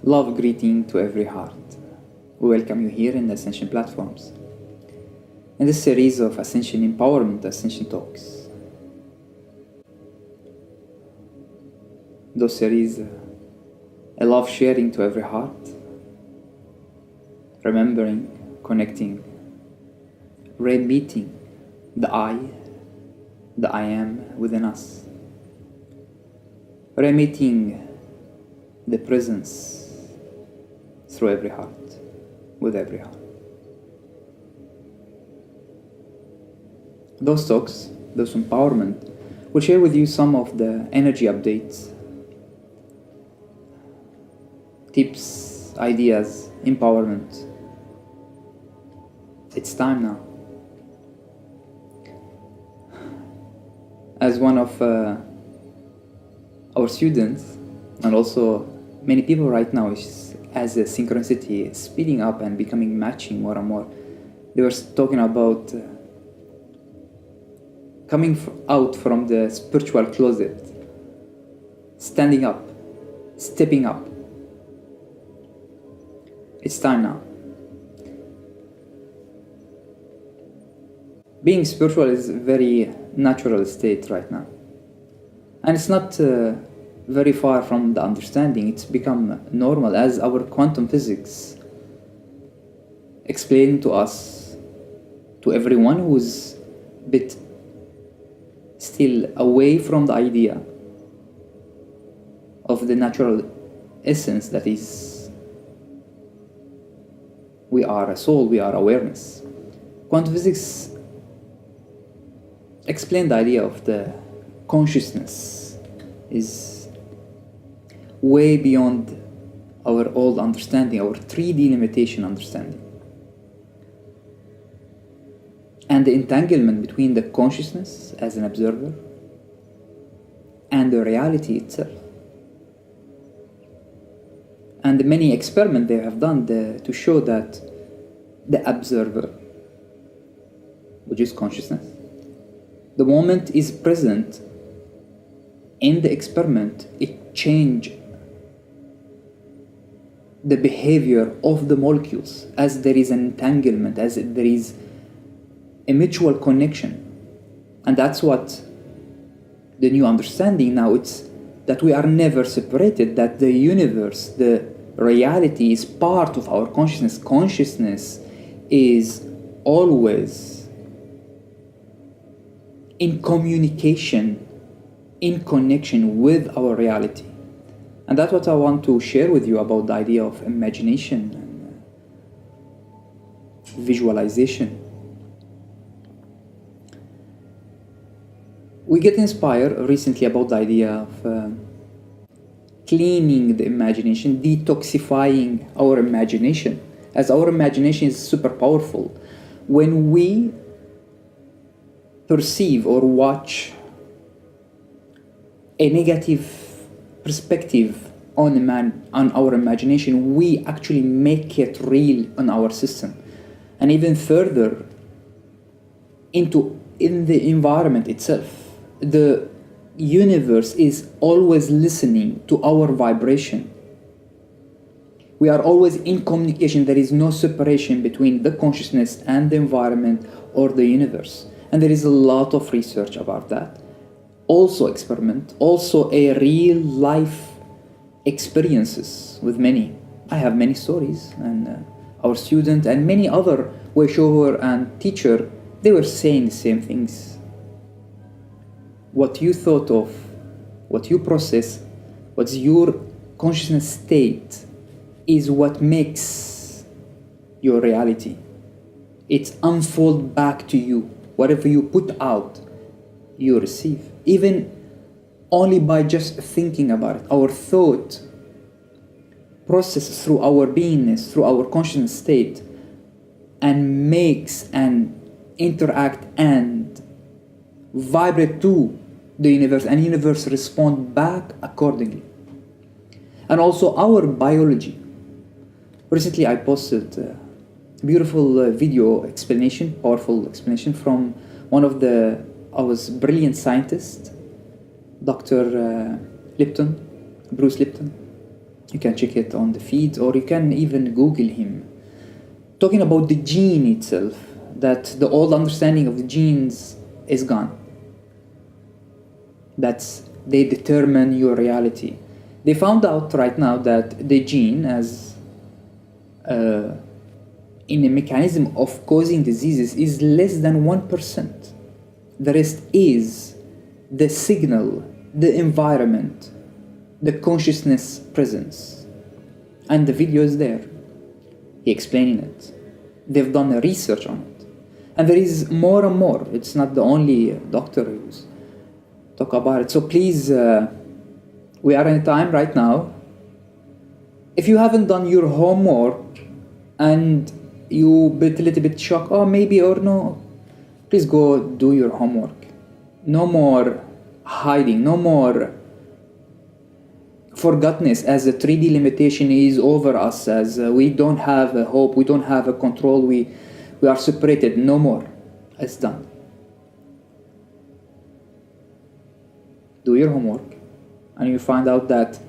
Love greeting to every heart. We welcome you here in the Ascension platforms. In this series of Ascension Empowerment Ascension Talks. Those series, I love sharing to every heart, remembering, connecting, re-meeting the I am within us, re-meeting the presence through every heart, with every heart. Those talks, those empowerment, will share with you some of the energy updates, tips, ideas, empowerment. It's time now. As one of our students, and also many people right now, as a synchronicity speeding up and becoming matching more and more, they were talking about coming out from the spiritual closet, standing up, stepping up. It's time now. Being spiritual is a very natural state right now. And it's not very far from the understanding. It's become normal as our quantum physics explained to us, to everyone who's a bit still away from the idea of the natural essence that is, we are a soul, we are awareness. Quantum physics explained the idea of the consciousness is way beyond our old understanding, our 3D limitation understanding. And the entanglement between the consciousness as an observer and the reality itself. And the many experiments they have done to show that the observer, which is consciousness, the moment is present in the experiment, it changes the behavior of the molecules as there is an entanglement, as there is a mutual connection. And that's what the new understanding now, it's that we are never separated, that the universe, the reality is part of our consciousness. Consciousness is always in communication, in connection with our reality. And that's what I want to share with you about the idea of imagination and visualization. We get inspired recently about the idea of cleaning the imagination, detoxifying our imagination, as our imagination is super powerful. When we perceive or watch a negative perspective on our imagination, we actually make it real on our system. And even further, in the environment itself, the universe is always listening to our vibration. We are always in communication. There is no separation between the consciousness and the environment or the universe. And there is a lot of research about that. Also experiment, also a real life experiences with many. I have many stories, and our student and many other way shower and teacher, they were saying the same things. What you thought of, what you process, what's your consciousness state is what makes your reality. It's unfold back to you. Whatever you put out, you receive. Even only by just thinking about it. Our thought processes through our beingness, through our conscious state, and makes and interact and vibrate to the universe, and universe respond back accordingly. And also our biology. Recently I posted a beautiful video explanation, powerful explanation from one of our brilliant scientist, Dr. Bruce Lipton. You can check it on the feeds, or you can even Google him. Talking about the gene itself, that the old understanding of the genes is gone. That's, they determine your reality. They found out right now that the gene, as in a mechanism of causing diseases, is less than 1%. The rest is the signal, the environment, the consciousness presence. And the video is there. He explaining it. They've done a research on it. And there is more and more. It's not the only doctor who's talk about it. So please, we are in a time right now. If you haven't done your homework and you bit a little bit shocked, oh maybe or no, please go do your homework. No more hiding, no more forgottenness as the 3D limitation is over us, as we don't have a hope, we don't have a control, we are separated. No more. It's done. Do your homework and you find out that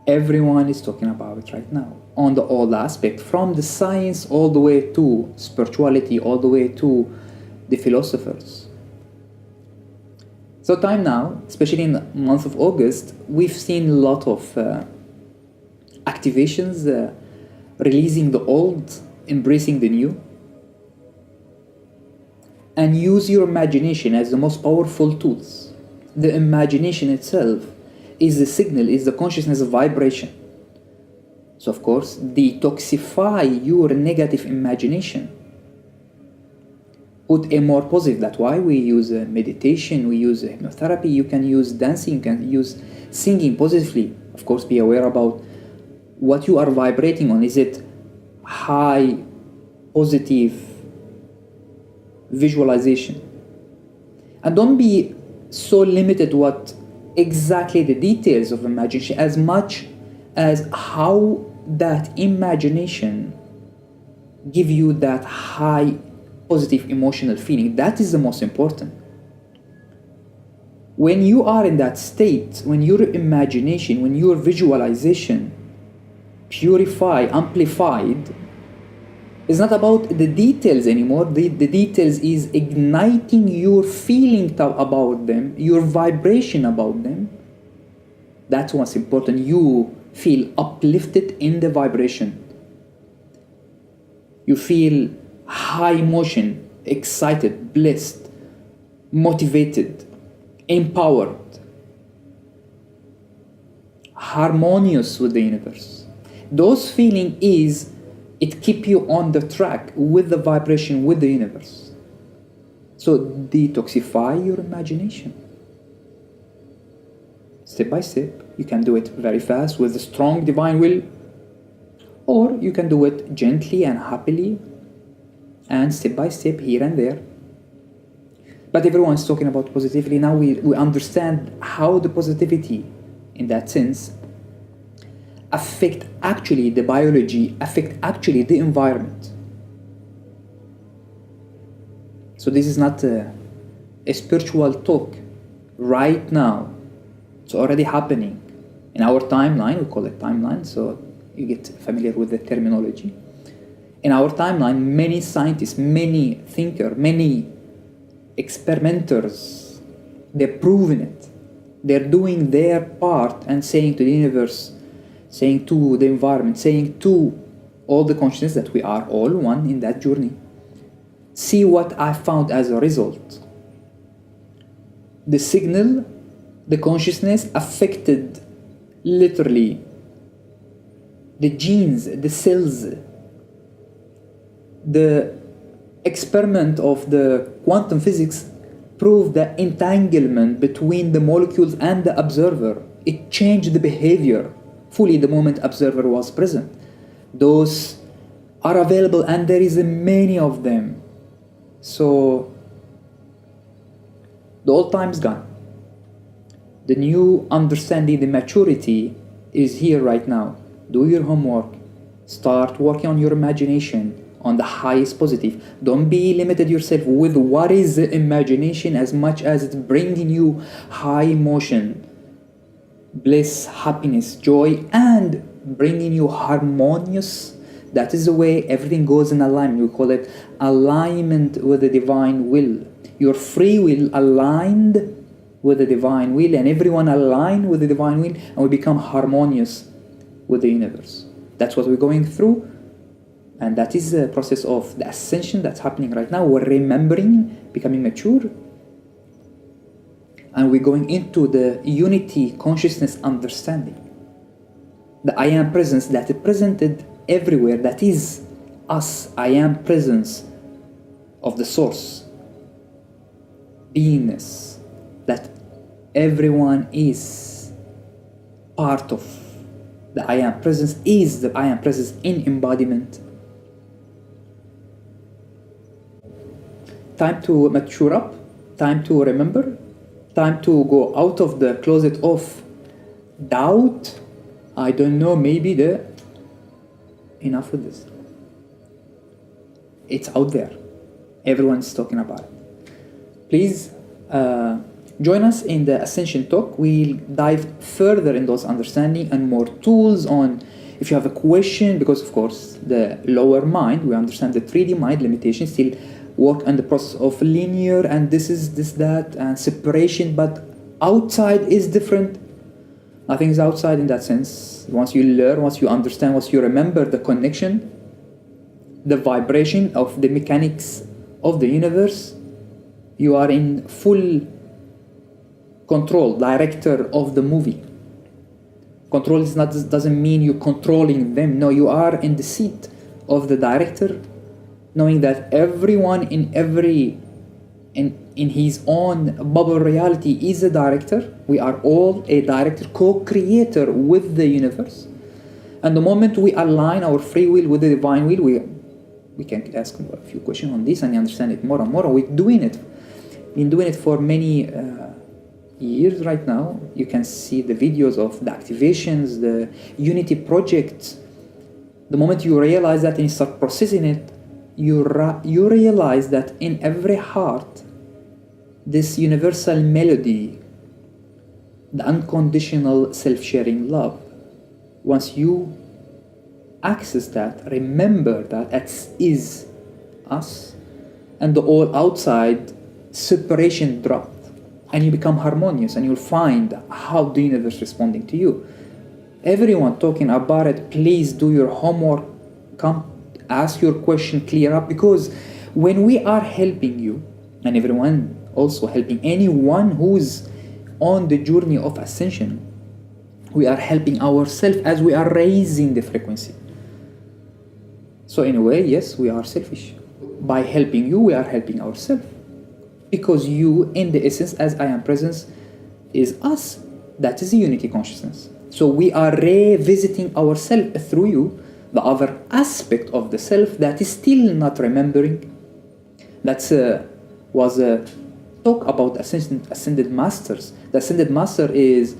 everyone is talking about it right now on the old aspect, from the science all the way to spirituality, all the way to the philosophers. So time now, especially in the month of August, we've seen a lot of activations, releasing the old, embracing the new. And use your imagination as the most powerful tools. The imagination itself is the signal, is the consciousness vibration. So of course, detoxify your negative imagination. Put a more positive. That's why we use meditation, we use hypnotherapy, you can use dancing, you can use singing positively. Of course, be aware about what you are vibrating on. Is it high, positive visualization? And don't be so limited what exactly the details of imagination, as much as how that imagination give you that high positive emotional feeling. That is the most important. When you are in that state, when your imagination, when your visualization purified, amplified, it's not about the details anymore. The details is igniting your feeling about them, your vibration about them. That's what's important. You feel uplifted in the vibration. You feel high emotion, excited, blessed, motivated, empowered, harmonious with the universe. Those feeling is, it keep you on the track with the vibration with the universe. So detoxify your imagination. Step by step. You can do it very fast with a strong divine will, or you can do it gently and happily and step by step here and there. But everyone's talking about positivity. Now we understand how the positivity in that sense affect actually the biology, affect actually the environment. So this is not a spiritual talk right now. It's already happening in our timeline. We call it timeline, so you get familiar with the terminology. In our timeline, many scientists, many thinkers, many experimenters, they're proving it. They're doing their part and saying to the universe, saying to the environment, saying to all the consciousness that we are all one in that journey. See what I found as a result. The signal, the consciousness affected literally the genes, the cells. The experiment of the quantum physics proved the entanglement between the molecules and the observer. It changed the behavior fully the moment observer was present. Those are available and there is many of them. So the old time's gone. The new understanding, the maturity is here right now. Do your homework. Start working on your imagination on the highest positive. Don't be limited yourself with what is the imagination as much as it's bringing you high emotion. bliss, happiness, joy, and bringing you harmonious. That is the way everything goes in alignment. We call it alignment with the divine will. Your free will aligned with the divine will, and everyone aligned with the divine will, and we become harmonious with the universe. That's what we're going through, and that is the process of the ascension that's happening right now. We're remembering, becoming mature, and we're going into the unity consciousness understanding. The I am presence that is presented everywhere, that is us. I am presence of the source, beingness, that everyone is part of. The I am presence is the I am presence in embodiment. Time to mature up, time to remember, time to go out of the closet of doubt. I don't know, maybe enough with this. It's out there. Everyone's talking about it. Please join us in the Ascension talk. We'll dive further in those understanding and more tools on if you have a question, because of course the lower mind, we understand the 3D mind limitation, still work on the process of linear and this, that, and separation, but outside is different. Nothing is outside in that sense. Once you learn, once you understand, once you remember the connection, the vibration of the mechanics of the universe, you are in full control, director of the movie. Control doesn't mean you're controlling them. No, you are in the seat of the director, knowing that everyone in his own bubble reality is a director. We are all a director, co-creator with the universe. And the moment we align our free will with the divine will, we can ask a few questions on this and understand it more and more. We're doing it. Been doing it for many years right now. You can see the videos of the activations, the unity projects. The moment you realize that and you start processing it, you realize that in every heart, this universal melody, the unconditional self-sharing love, once you access that, remember that it is us, and the all outside separation dropped, and you become harmonious, and you'll find how the universe responding to you. Everyone talking about it, please do your homework, come ask your question, clear up, because when we are helping you, and everyone also helping anyone who's on the journey of ascension, we are helping ourselves as we are raising the frequency. So in a way, yes, we are selfish. By helping you, we are helping ourselves. Because you, in the essence, as I am presence, is us. That is the unity consciousness. So we are revisiting ourselves through you, the other aspect of the self that is still not remembering. That's was a talk about ascended masters. The ascended master is,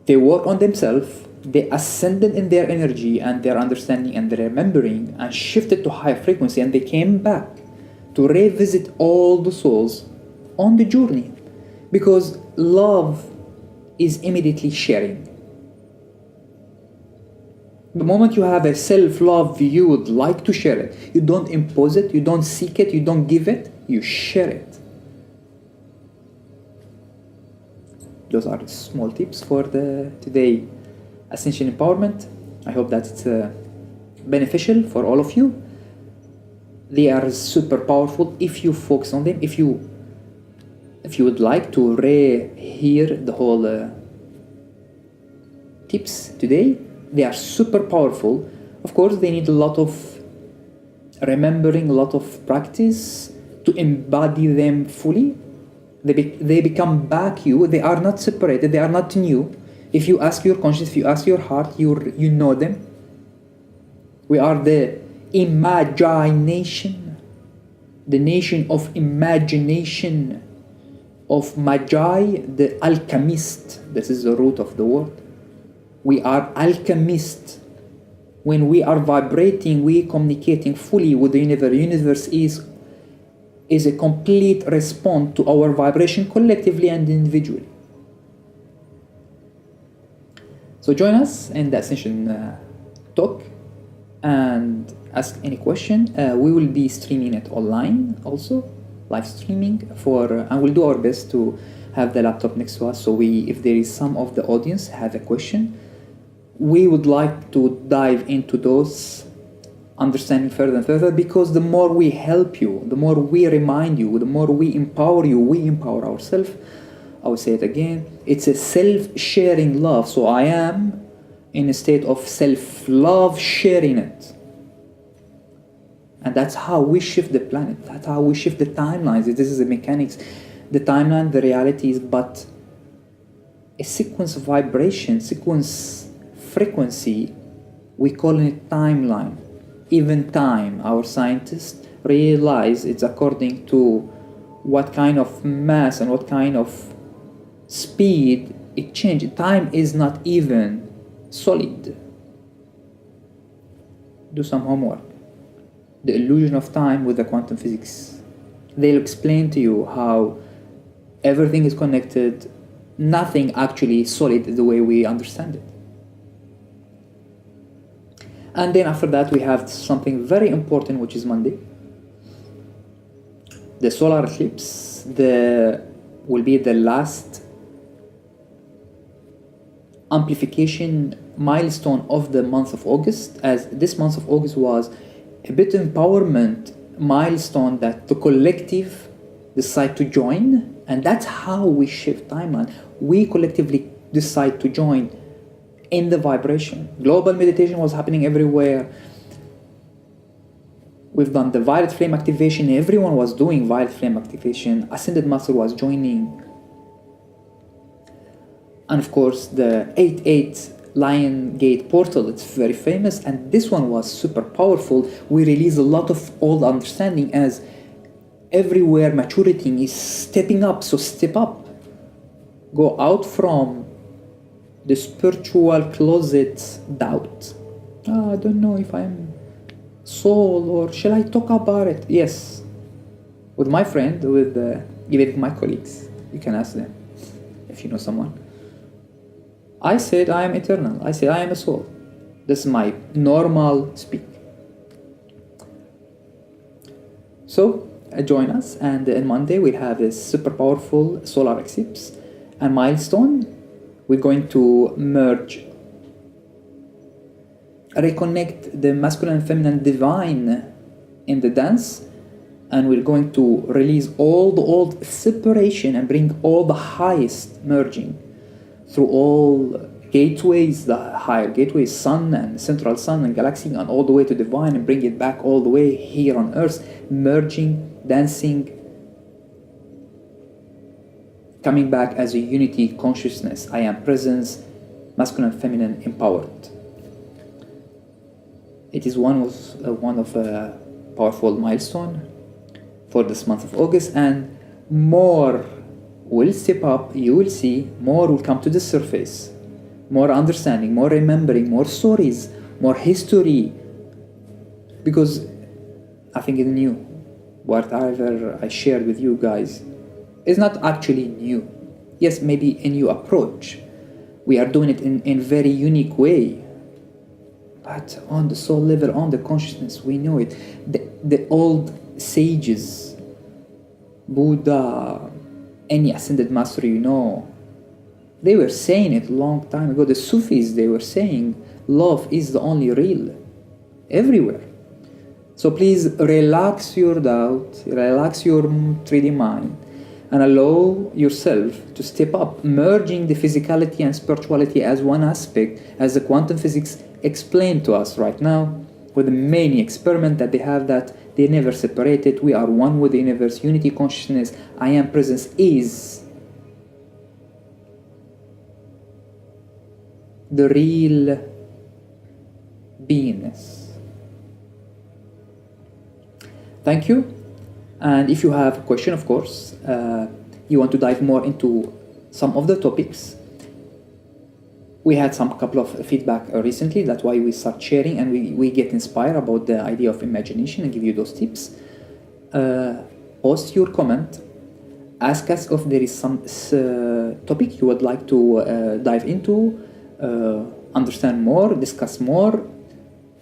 they work on themselves, they ascended in their energy and their understanding and their remembering and shifted to higher frequency, and they came back to revisit all the souls on the journey, because love is immediately sharing. The moment you have a self-love, you would like to share it. You don't impose it, you don't seek it, you don't give it, you share it. Those are small tips for the today Ascension Empowerment. I hope that it's beneficial for all of you. They are super powerful if you focus on them. If you would like to hear the whole tips today, they are super powerful. Of course, they need a lot of remembering, a lot of practice to embody them fully. They become back you. They are not separated. They are not new. If you ask your conscience, if you ask your heart, you know them. We are the imagination, the nation of imagination, of Magi, the alchemist. This is the root of the word. We are alchemists. When we are vibrating, we communicating fully with the universe. The universe is a complete response to our vibration collectively and individually. So join us in the Ascension talk and ask any question. We will be streaming it online also, live streaming and we'll do our best to have the laptop next to us. So if there is some of the audience have a question, we would like to dive into those, understanding further and further, because the more we help you, the more we remind you, the more we empower you, we empower ourselves. I will say it again, it's a self-sharing love. So I am in a state of self-love, sharing it. And that's how we shift the planet. That's how we shift the timelines. This is the mechanics. The timeline, the reality is but a sequence of vibration, sequence frequency. We call it timeline. Even time, our scientists realize it's according to what kind of mass and what kind of speed it changes. Time is not even solid. Do some homework. The illusion of time with the quantum physics. They'll explain to you how everything is connected, nothing actually solid the way we understand it. And then after that we have something very important, which is Monday. The solar eclipse will be the last amplification milestone of the month of August, as this month of August was a bit empowerment milestone that the collective decide to join, and that's how we shift timeline. We collectively decide to join in the vibration. Global meditation was happening everywhere. We've done the violet flame activation. Everyone was doing violet flame activation. Ascended Master was joining. And of course, the 8-8 Lion Gate portal, it's very famous. And this one was super powerful. We release a lot of old understanding, as everywhere maturity is stepping up. So step up. Go out from the spiritual closet doubt. I don't know if I'm soul, or shall I talk about it? Yes, with my friend, even my colleagues, you can ask them if you know someone. I said I am eternal. I said I am a soul. This is my normal speak. So join us, and on Monday we'll have a super powerful solar eclipse and milestone. We're going to merge, reconnect the masculine and feminine divine in the dance, and we're going to release all the old separation and bring all the highest merging through all gateways, the higher gateways, sun and central sun and galaxy, and all the way to divine, and bring it back all the way here on earth, merging, dancing, coming back as a unity consciousness. I am presence, masculine and feminine, empowered. It is one of a powerful milestone for this month of August, and more will step up. You will see more will come to the surface, more understanding, more remembering, more stories, more history, because I think it's new. Whatever I shared with you guys is not actually new. Yes, maybe a new approach. We are doing it in very unique way. But on the soul level, on the consciousness, we know it. The old sages, Buddha, any ascended master you know, they were saying it a long time ago. The Sufis, they were saying love is the only real everywhere. So please relax your doubt, relax your 3D mind, and allow yourself to step up, merging the physicality and spirituality as one aspect, as the quantum physics explained to us right now, with the many experiments that they have, that they never separated. We are one with the universe, unity consciousness. I am presence is the real beingness. Thank you. And if you have a question, of course, you want to dive more into some of the topics, we had some couple of feedback recently. That's why we start sharing, and we get inspired about the idea of imagination and give you those tips. Post your comment. Ask us if there is some topic you would like to dive into. understand more, discuss more.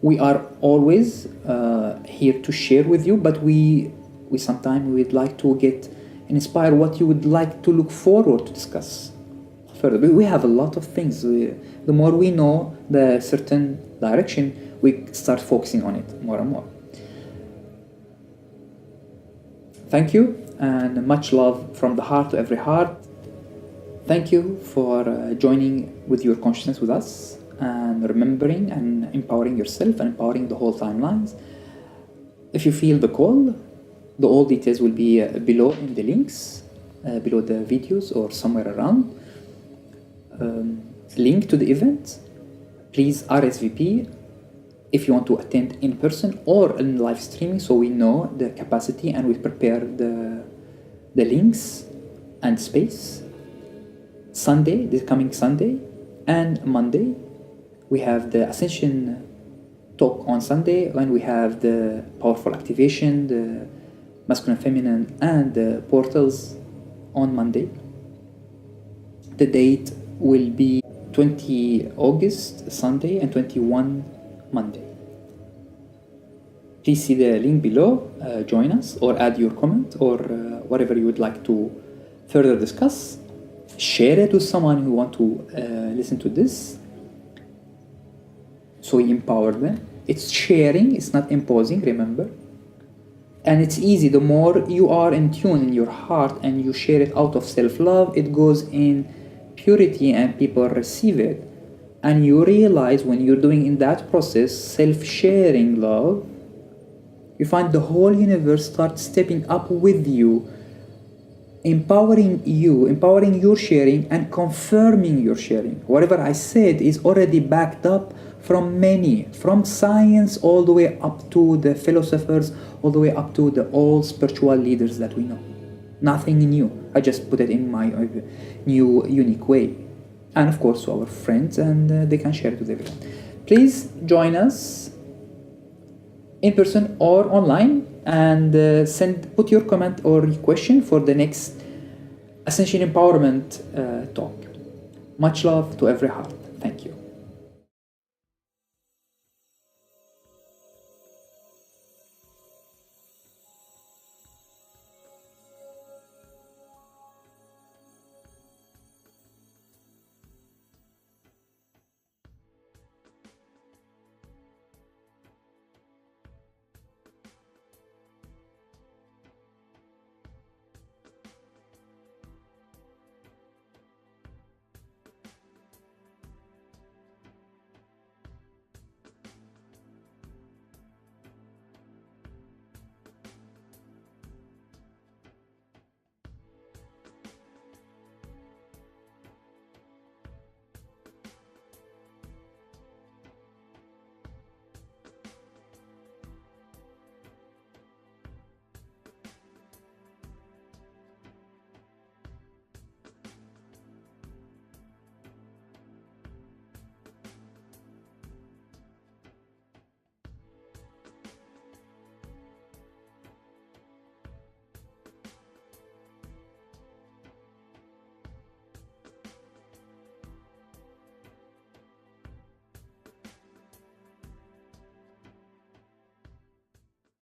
We are always here to share with you, but we sometimes would like to get inspire what you would like to look forward to discuss further. We have a lot of things. The more we know the certain direction, we start focusing on it more and more. Thank you, and much love from the heart to every heart. Thank you for joining with your consciousness with us, and remembering and empowering yourself and empowering the whole timelines. If you feel the call, all details will be below in the links, below the videos or somewhere around. Link to the event. Please RSVP if you want to attend in person or in live streaming, so we know the capacity and we prepare the links and space. Sunday, this coming Sunday and Monday, we have the Ascension talk on Sunday, and we have the powerful activation, the masculine, feminine, and the portals on Monday. The date will be 20 August, Sunday, and 21 Monday. Please see the link below, join us, or add your comment, or whatever you would like to further discuss. Share it with someone who want to listen to this, so we empower them. It's sharing, it's not imposing, remember. And it's easy. The more you are in tune in your heart and you share it out of self-love, it goes in purity and people receive it. And you realize when you're doing in that process, self-sharing love, you find the whole universe starts stepping up with you, empowering your sharing and confirming your sharing. Whatever I said is already backed up from many, from science all the way up to the philosophers, all the way up to the old spiritual leaders that we know. Nothing new. I just put it in my new, unique way. And of course to our friends, and they can share it with everyone. Please join us in person or online, and put your comment or question for the next Ascension Empowerment talk. Much love to every heart. Thank you.